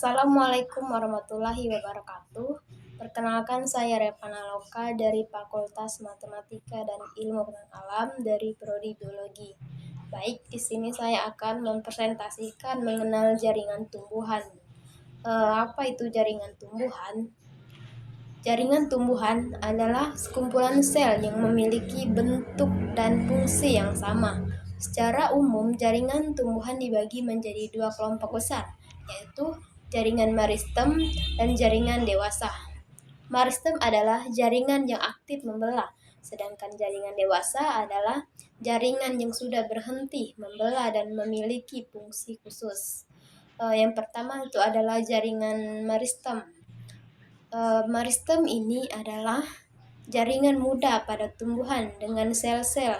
Assalamualaikum warahmatullahi wabarakatuh. Perkenalkan, saya Revana Loka dari Fakultas Matematika dan Ilmu Alam dari Prodi Biologi. Baik, di sini saya akan mempresentasikan mengenal jaringan tumbuhan. Apa itu jaringan tumbuhan? Jaringan tumbuhan adalah sekumpulan sel yang memiliki bentuk dan fungsi yang sama. Secara umum, jaringan tumbuhan dibagi menjadi dua kelompok besar, yaitu jaringan meristem dan jaringan dewasa. Meristem adalah jaringan yang aktif membelah, sedangkan jaringan dewasa adalah jaringan yang sudah berhenti membelah dan memiliki fungsi khusus. Yang pertama itu adalah jaringan meristem. Meristem ini adalah jaringan muda pada tumbuhan dengan sel-sel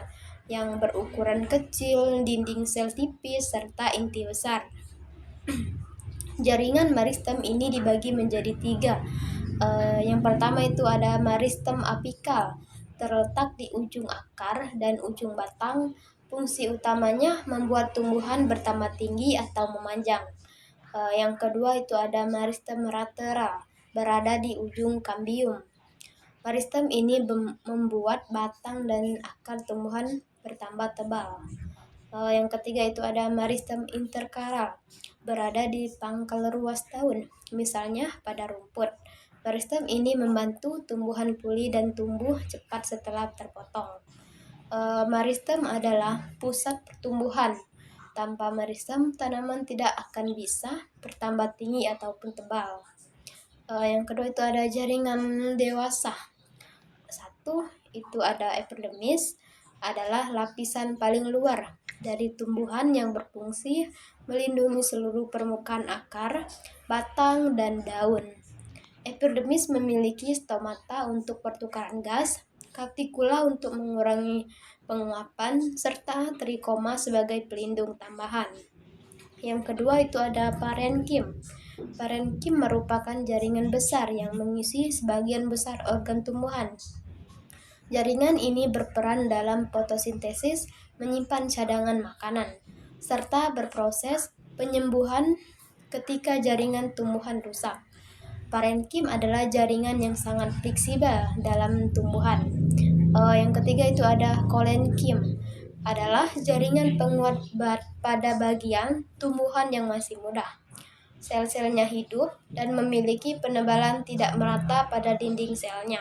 yang berukuran kecil, dinding sel tipis, serta inti besar. Jaringan meristem ini dibagi menjadi tiga. Yang pertama itu ada meristem apikal, terletak di ujung akar dan ujung batang. Fungsi utamanya membuat tumbuhan bertambah tinggi atau memanjang. Yang kedua itu ada meristem lateral, berada di ujung kambium. Meristem ini membuat batang dan akar tumbuhan bertambah tebal. Yang ketiga itu ada meristem interkaral, berada di pangkal ruas daun, misalnya pada rumput. Meristem ini membantu tumbuhan pulih dan tumbuh cepat setelah terpotong. Meristem adalah pusat pertumbuhan. Tanpa meristem, tanaman tidak akan bisa bertambah tinggi ataupun tebal. Yang kedua itu ada jaringan dewasa. Satu, itu ada epidermis, adalah lapisan paling luar dari tumbuhan yang berfungsi melindungi seluruh permukaan akar, batang, dan daun. Epidermis memiliki stomata untuk pertukaran gas, cuticula untuk mengurangi penguapan, serta trikoma sebagai pelindung tambahan. Yang kedua itu ada parenkim. Parenkim merupakan jaringan besar yang mengisi sebagian besar organ tumbuhan. Jaringan ini berperan dalam fotosintesis, menyimpan cadangan makanan, serta berproses penyembuhan ketika jaringan tumbuhan rusak. Parenkim adalah jaringan yang sangat fleksibel dalam tumbuhan. Yang ketiga itu ada kolenkim, adalah jaringan penguat pada bagian tumbuhan yang masih muda. Sel-selnya hidup dan memiliki penebalan tidak merata pada dinding selnya.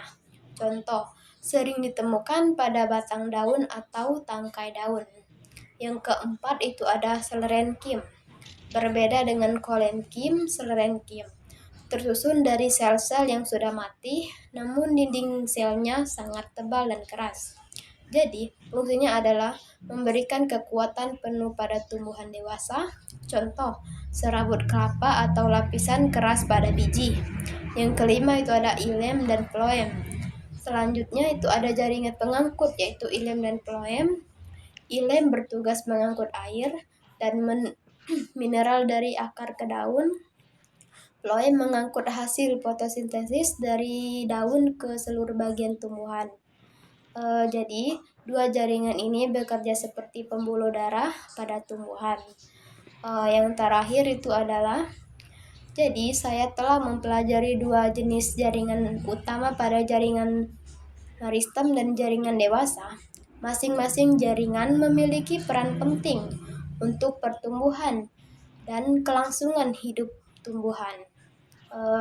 Contoh, sering ditemukan pada batang daun atau tangkai daun. Yang keempat itu ada selenkim. Berbeda dengan kolenkim, selenkim tersusun dari sel-sel yang sudah mati, namun dinding selnya sangat tebal dan keras. Jadi, fungsinya adalah memberikan kekuatan penuh pada tumbuhan dewasa. Contoh, serabut kelapa atau lapisan keras pada biji. Yang kelima itu ada ilem dan floem. Selanjutnya itu ada jaringan pengangkut, yaitu ilem dan floem. Ilem bertugas mengangkut air dan mineral dari akar ke daun. Floem mengangkut hasil fotosintesis dari daun ke seluruh bagian tumbuhan. Jadi, dua jaringan ini bekerja seperti pembuluh darah pada tumbuhan. Yang terakhir itu adalah, jadi saya telah mempelajari dua jenis jaringan utama pada jaringan meristem dan jaringan dewasa. Masing-masing jaringan memiliki peran penting untuk pertumbuhan dan kelangsungan hidup tumbuhan.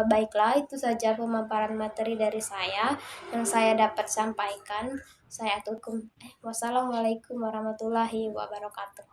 Baiklah, itu saja pemaparan materi dari saya yang saya dapat sampaikan. Saya tutup. Wassalamualaikum warahmatullahi wabarakatuh.